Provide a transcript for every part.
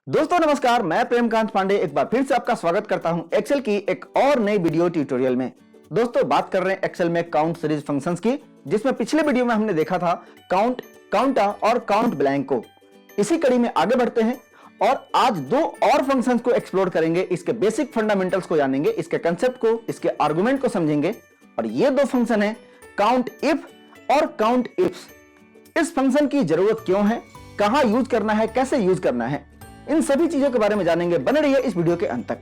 दोस्तों नमस्कार, मैं प्रेमकांत पांडे एक बार फिर से आपका स्वागत करता हूं एक्सेल की एक और नई वीडियो ट्यूटोरियल में। दोस्तों बात कर रहे हैं एक्सेल में काउंट सीरीज फंक्शंस की, जिसमें पिछले वीडियो में हमने देखा था काउंट, काउंटा और काउंट ब्लैंक को। इसी कड़ी में आगे बढ़ते हैं और आज दो और फंक्शंस को एक्सप्लोर करेंगे, इसके बेसिक फंडामेंटल्स को जानेंगे, इसके कंसेप्ट को, इसके आर्गुमेंट को समझेंगे। और ये दो फंक्शन है काउंट इफ और काउंट इफ्स। इस फंक्शन की जरूरत क्यों है, कहां यूज करना है, कैसे यूज करना है, इन सभी चीजों के बारे में जानेंगे। बने रहिए इस वीडियो के अंत तक।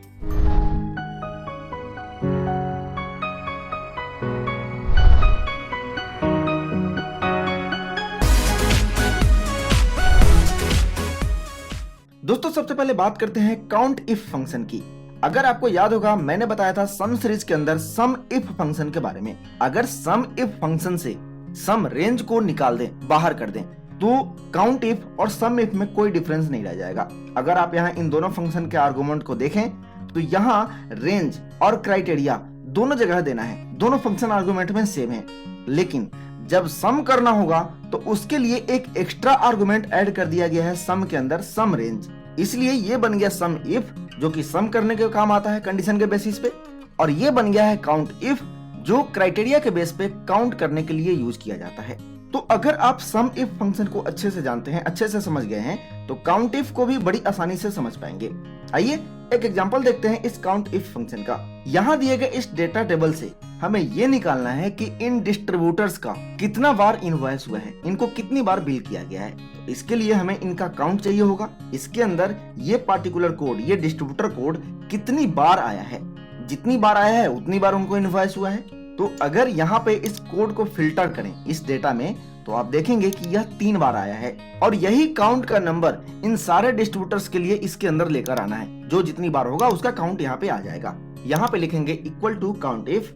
दोस्तों सबसे पहले बात करते हैं काउंट इफ फंक्शन की। अगर आपको याद होगा, मैंने बताया था सम सीरीज के अंदर सम इफ फंक्शन के बारे में। अगर सम इफ फंक्शन से सम रेंज को निकाल दें, बाहर कर दें, तो काउंट इफ और सम इफ में कोई डिफरेंस नहीं रह जाएगा। अगर आप यहाँ इन दोनों फंक्शन के आर्गुमेंट को देखें तो यहाँ रेंज और क्राइटेरिया दोनों जगह देना है, दोनों फंक्शन आर्गुमेंट में सेम है। लेकिन जब सम करना होगा तो उसके लिए एक एक्स्ट्रा आर्गुमेंट ऐड कर दिया गया है सम के अंदर, सम रेंज। इसलिए ये बन गया सम इफ, जो कि सम करने के काम आता है कंडीशन के बेसिस पे, और ये बन गया है काउंट इफ, जो क्राइटेरिया के बेस पे काउंट करने के लिए यूज किया जाता है। तो अगर आप सम इफ फंक्शन को अच्छे से जानते हैं, अच्छे से समझ गए हैं, तो काउंट इफ को भी बड़ी आसानी से समझ पाएंगे। आइए एक एग्जांपल देखते हैं इस काउंट इफ फंक्शन का। यहाँ दिए गए इस डेटा टेबल से हमें ये निकालना है कि इन डिस्ट्रीब्यूटर्स का कितना बार इनवॉइस हुआ है, इनको कितनी बार बिल किया गया है। तो इसके लिए हमें इनका काउंट चाहिए होगा। इसके अंदर ये पार्टिकुलर कोड, ये डिस्ट्रीब्यूटर कोड कितनी बार आया है, जितनी बार आया है उतनी बार उनको इनवॉइस हुआ है। तो अगर यहाँ पे इस कोड को फिल्टर करें इस डेटा में, तो आप देखेंगे कि यह 3 बार आया है, और यही काउंट का नंबर इन सारे डिस्ट्रीब्यूटर्स के लिए इसके अंदर लेकर आना है। जो जितनी बार होगा उसका काउंट यहाँ पे आ जाएगा। यहाँ पे लिखेंगे इक्वल टू काउंट इफ,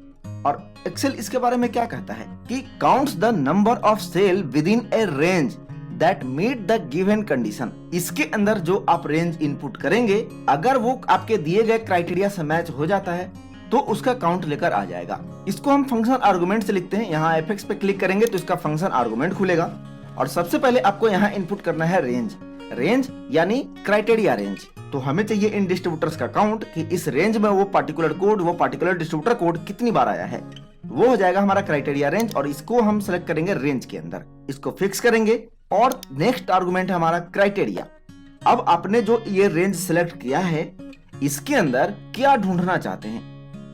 और एक्सेल इसके बारे में क्या कहता है कि counts the number of cell within a range that meet the given condition. इसके अंदर जो आप रेंज इनपुट करेंगे, अगर वो आपके दिए गए क्राइटेरिया से मैच हो जाता है तो उसका काउंट लेकर आ जाएगा। इसको हम फंक्शन आर्गुमेंट से लिखते हैं। यहाँ एफएक्स पे क्लिक करेंगे तो इसका फंक्शन आर्गुमेंट खुलेगा, और सबसे पहले आपको यहाँ इनपुट करना है रेंज। रेंज यानी क्राइटेरिया रेंज। तो हमें चाहिए इन डिस्ट्रीब्यूटर्स का काउंट कि इस रेंज में वो पार्टिकुलर कोड, वो पार्टिकुलर डिस्ट्रीब्यूटर कोड कितनी बार आया है। वो हो जाएगा हमारा क्राइटेरिया रेंज, और इसको हम सेलेक्ट करेंगे रेंज के अंदर, इसको फिक्स करेंगे, और नेक्स्ट आर्गुमेंट है हमारा क्राइटेरिया। अब आपने जो ये रेंज सेलेक्ट किया है, इसके अंदर क्या ढूंढना चाहते हैं,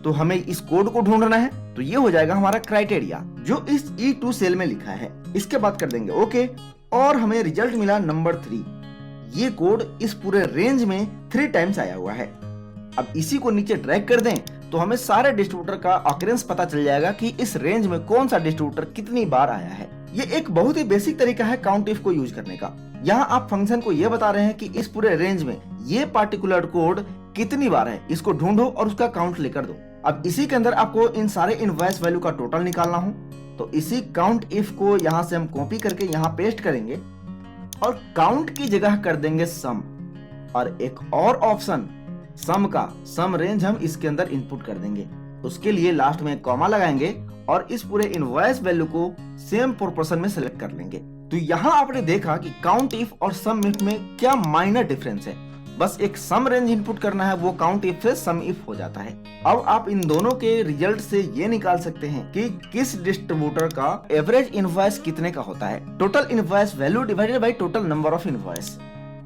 तो हमें इस कोड को ढूंढना है। तो ये हो जाएगा हमारा क्राइटेरिया, जो इस E2 सेल में लिखा है। इसके बाद कर देंगे ओके, और हमें रिजल्ट मिला नंबर 3। ये कोड इस पूरे रेंज में 3 टाइम्स आया हुआ है। अब इसी को नीचे ड्रैग कर दें तो हमें सारे डिस्ट्रीब्यूटर का ऑकरेंस पता चल जाएगा कि इस रेंज में कौन सा डिस्ट्रीब्यूटर कितनी बार आया है। ये एक बहुत ही बेसिक तरीका है काउंट इफ को यूज करने का। यहाँ आप फंक्शन को ये बता रहे हैं कि इस पूरे रेंज में ये पार्टिकुलर कोड कितनी बार है, इसको ढूंढो और उसका काउंट लेकर दो। अब इसी के अंदर आपको इन सारे इनवॉइस वैल्यू का टोटल निकालना हो, तो इसी काउंट इफ को यहाँ से हम कॉपी करके यहाँ पेस्ट करेंगे, और काउंट की जगह कर देंगे सम, और एक और ऑप्शन सम का, सम रेंज हम इसके अंदर इनपुट कर देंगे। उसके लिए लास्ट में कॉमा लगाएंगे और इस पूरे इनवॉइस वैल्यू को सेम प्रोपोर्शन में सेलेक्ट कर लेंगे। तो यहाँ आपने देखा कि काउंट इफ और सम इफ में क्या माइनर डिफरेंस है। बस एक सम रेंज इनपुट करना है, वो काउंट इफ से सम इफ हो जाता है। अब आप इन दोनों के रिजल्ट से ये निकाल सकते हैं कि किस डिस्ट्रीब्यूटर का एवरेज इनवॉइस कितने का होता है, total invoice value divided by total number of invoice.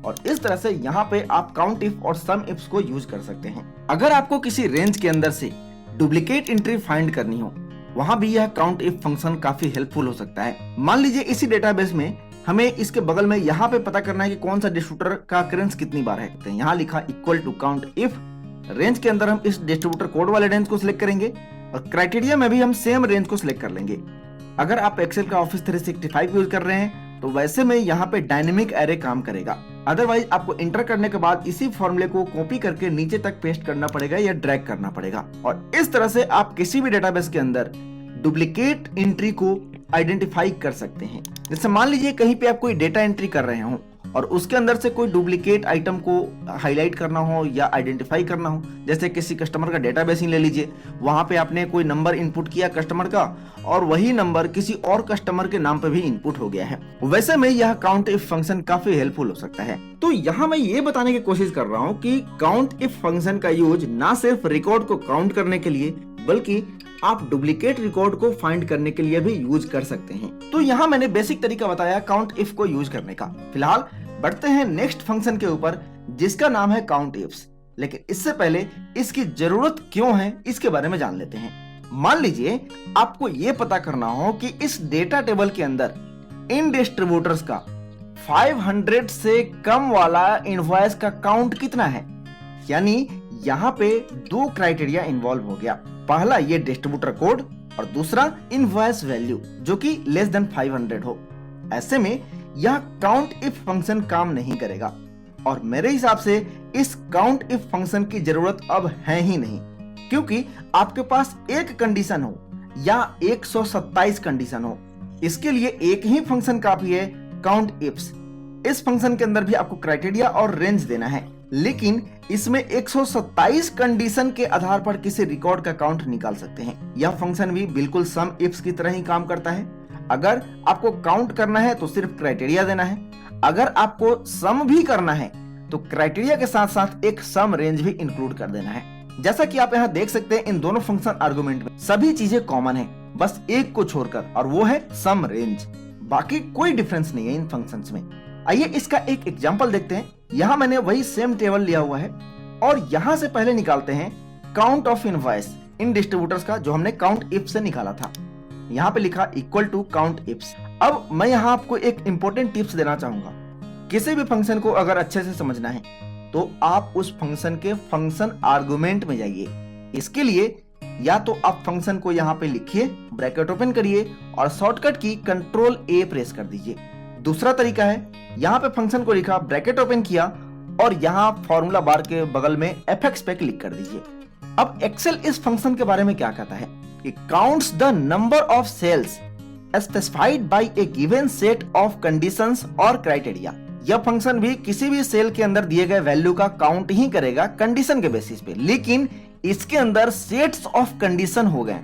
और इस तरह से यहाँ पे आप काउंट इफ और सम इफ्स को यूज कर सकते हैं। अगर आपको किसी रेंज के अंदर से डुप्लीकेट एंट्री फाइंड करनी हो, वहाँ भी यह काउंट इफ फंक्शन काफी हेल्पफुल हो सकता है। मान लीजिए इसी डेटाबेस में हमें इसके बगल में यहाँ पे पता करना है कि कौन सा डिस्ट्रीब्यूटर का अकरेंस कितनी बार है। तो यहाँ लिखा equal to count if, range के अंदर हम इस डिस्ट्रीब्यूटर कोड वाले रेंज को सिलेक्ट करेंगे, और क्राइटेरिया में भी हम सेम रेंज को सिलेक्ट कर लेंगे। अगर आप एक्सेल का ऑफिस 365 यूज कर रहे हैं तो वैसे में यहाँ पे डायनेमिक एरे काम करेगा। अदरवाइज आपको इंटर करने के बाद इसी फॉर्मूले को कॉपी करके नीचे तक पेस्ट करना पड़ेगा या ड्रैग करना पड़ेगा, और इस तरह से आप किसी भी डेटाबेस के अंदर डुप्लीकेट एंट्री को आइडेंटिफाई कर सकते हैं। जैसे मान लीजिए कहीं पे आप कोई डेटा एंट्री कर रहे हो और उसके अंदर से कोई डुप्लीकेट आइटम को हाईलाइट करना हो या आइडेंटिफाई करना हो, जैसे किसी कस्टमर का डेटाबेस ही ले लीजिए, वहां पे आपने कोई नंबर इनपुट किया कस्टमर का और वही नंबर किसी और कस्टमर के नाम पे भी इनपुट हो गया है, वैसे में यह काउंट इफ फंक्शन काफी हेल्पफुल हो सकता है। तो यहाँ मैं ये बताने की कोशिश कर रहा हूँ कि काउंट इफ फंक्शन का यूज ना सिर्फ रिकॉर्ड को काउंट करने के लिए बल्कि आप डुप्लीकेट रिकॉर्ड को फाइंड करने के लिए भी यूज कर सकते हैं। तो यहाँ मैंने बेसिक तरीका बताया काउंट इफ को यूज करने का। फिलहाल बढ़ते हैं नेक्स्ट फंक्शन के ऊपर जिसका नाम है काउंट इफ्स। लेकिन इससे पहले इसकी जरूरत क्यों है इसके बारे में जान लेते हैं। मान लीजिए आपको ये पता करना हो कि इस डेटा टेबल के अंदर इन डिस्ट्रीब्यूटर्स का 500 से कम वाला इनवॉइस का काउंट कितना है। यानी यहाँ पे दो क्राइटेरिया इन्वॉल्व हो गया, पहला ये डिस्ट्रीब्यूटर कोड और दूसरा इनवॉइस वैल्यू जो कि लेस देन 500 हो। ऐसे में यह काउंट इफ फंक्शन काम नहीं करेगा और मेरे हिसाब से इस काउंट इफ फंक्शन की जरूरत अब है ही नहीं, क्योंकि आपके पास एक कंडीशन हो या 127 कंडीशन हो, इसके लिए एक ही फंक्शन काफी है, काउंट इफ्स। इस फंक्शन के अंदर भी आपको क्राइटेरिया और रेंज देना है, लेकिन इसमें 127 कंडीशन के आधार पर किसी रिकॉर्ड का काउंट निकाल सकते हैं। यह फंक्शन भी बिल्कुल सम इफ्स की तरह ही काम करता है। अगर आपको काउंट करना है तो सिर्फ क्राइटेरिया देना है, अगर आपको सम भी करना है तो क्राइटेरिया के साथ साथ एक सम रेंज भी इंक्लूड कर देना है। जैसा कि आप यहाँ देख सकते हैं इन दोनों फंक्शन आर्गुमेंट में सभी चीजें कॉमन है, बस एक को छोड़कर, और वो है सम रेंज। बाकी कोई डिफरेंस नहीं है इन फंक्शंस में। आइए इसका एक एग्जांपल देखते हैं। यहाँ मैंने वही सेम टेबल लिया हुआ है और यहाँ से पहले निकालते हैं count of invoice in distributors का जो हमने काउंट इफ से निकाला था। यहाँ पे लिखा इक्वल टू काउंट इफ्स। अब मैं यहाँ आपको एक इंपॉर्टेंट टिप्स देना चाहूंगा। किसी भी फंक्शन को अगर अच्छे से समझना है तो आप उस फंक्शन के फंक्शन आर्गुमेंट में जाइए। इसके लिए या तो आप फंक्शन को यहाँ पे लिखिए, ब्रैकेट ओपन करिए और शॉर्टकट की कंट्रोल ए प्रेस कर दीजिए। दूसरा तरीका है यहाँ पे फंक्शन को लिखा, ब्रैकेट ओपन किया और यहाँ फॉर्मूला बार के बगल में fx पे क्लिक कर दीजिए। अब एक्सेल इस फंक्शन के बारे में क्या कहता है कि counts the number of cells specified by a given set of conditions और क्राइटेरिया। यह फंक्शन भी किसी भी सेल के अंदर दिए गए वैल्यू का काउंट ही करेगा कंडीशन के बेसिस पे, लेकिन इसके अंदर सेट्स ऑफ कंडीशन हो गए,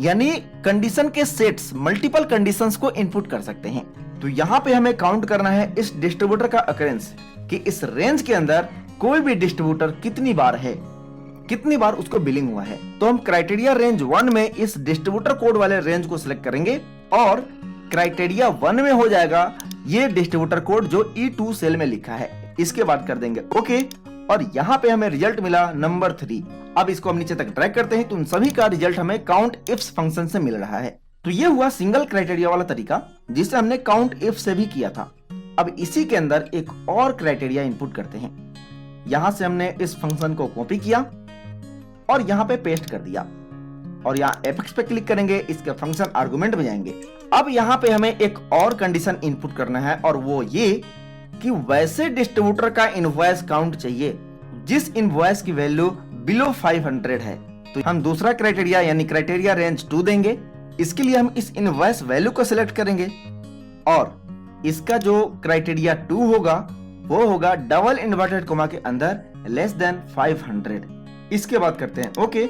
यानी कंडीशन के सेट्स मल्टीपल कंडीशंस को इनपुट कर सकते हैं। तो यहाँ पे हमें काउंट करना है इस डिस्ट्रीब्यूटर का अकरेंस कि इस रेंज के अंदर कोई भी डिस्ट्रीब्यूटर कितनी बार है, कितनी बार उसको बिलिंग हुआ है। तो हम क्राइटेरिया रेंज 1 में इस डिस्ट्रीब्यूटर कोड वाले रेंज को सिलेक्ट करेंगे और क्राइटेरिया 1 में हो जाएगा ये डिस्ट्रीब्यूटर कोड जो E2 सेल में लिखा है। इसके बाद कर देंगे ओके और यहाँ पे हमें रिजल्ट मिला नंबर 3। अब इसको हम नीचे तक ड्रैग करते हैं तो उन सभी का रिजल्ट हमें काउंट इफ्स फंक्शन से मिल रहा है। तो ये हुआ सिंगल क्राइटेरिया वाला तरीका जिसे हमने काउंट इफ से भी किया था। अब इसी के अंदर एक और क्राइटेरिया इनपुट करते हैं। यहां से हमने इस फंक्शन को कॉपी किया और यहां पे पेस्ट कर दिया और यहाँ एपेक्स पे क्लिक करेंगे, इसके फंक्शन आर्गुमेंट में जाएंगे। अब यहाँ पे हमें एक और कंडीशन इनपुट करना है और वो ये कि वैसे डिस्ट्रीब्यूटर का इनवॉइस काउंट चाहिए जिस इनवॉइस की वैल्यू बिलो 500 है। तो हम दूसरा क्राइटेरिया यानी क्राइटेरिया रेंज 2 देंगे। इसके लिए हम इस इनवॉइस वैल्यू को सिलेक्ट करेंगे और इसका जो क्राइटेरिया 2 होगा वो होगा डबल इन्वर्टेड कोमा के अंदर लेस देन 500। इसके बाद करते हैं ओके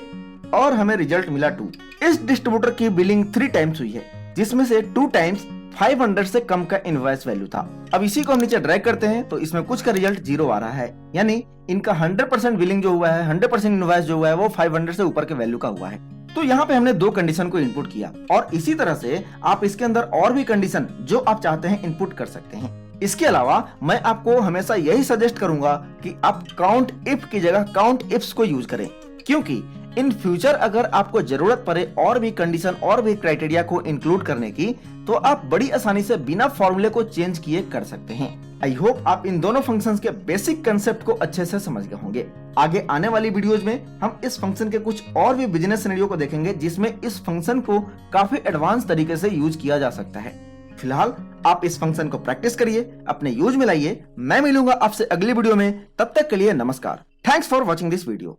और हमें रिजल्ट मिला 2। इस डिस्ट्रीब्यूटर की बिलिंग 3 टाइम्स हुई है जिसमें से 2 टाइम्स 500 से कम का इनवॉइस वैल्यू था। अब इसी को हम नीचे ड्रैग करते हैं तो इसमें कुछ का रिजल्ट 0 आ रहा है, यानी इनका 100% बिलिंग जो हुआ है, 100% इनवॉइस जो हुआ है वो 500 से ऊपर के वैल्यू का हुआ है। तो यहाँ पे हमने 2 कंडीशन को इनपुट किया और इसी तरह से आप इसके अंदर और भी कंडीशन जो आप चाहते हैं इनपुट कर सकते हैं। इसके अलावा मैं आपको हमेशा यही सजेस्ट करूंगा कि आप काउंट इफ की जगह काउंट इफ्स को यूज करें, क्योंकि इन फ्यूचर अगर आपको जरूरत पड़े और भी कंडीशन और भी क्राइटेरिया को इंक्लूड करने की तो आप बड़ी आसानी से बिना फॉर्मूले को चेंज किए कर सकते हैं। आई होप आप इन दोनों फंक्शंस के बेसिक कंसेप्ट को अच्छे से समझ गए होंगे। आगे आने वाली वीडियोज में हम इस फंक्शन के कुछ और भी बिजनेस सिनेरियो को देखेंगे जिसमें इस फंक्शन को काफी एडवांस तरीके से यूज किया जा सकता है। फिलहाल आप इस फंक्शन को प्रैक्टिस करिए, अपने यूज में लाइए। मैं मिलूंगा आपसे अगली वीडियो में, तब तक के लिए नमस्कार। Thanks for watching this video.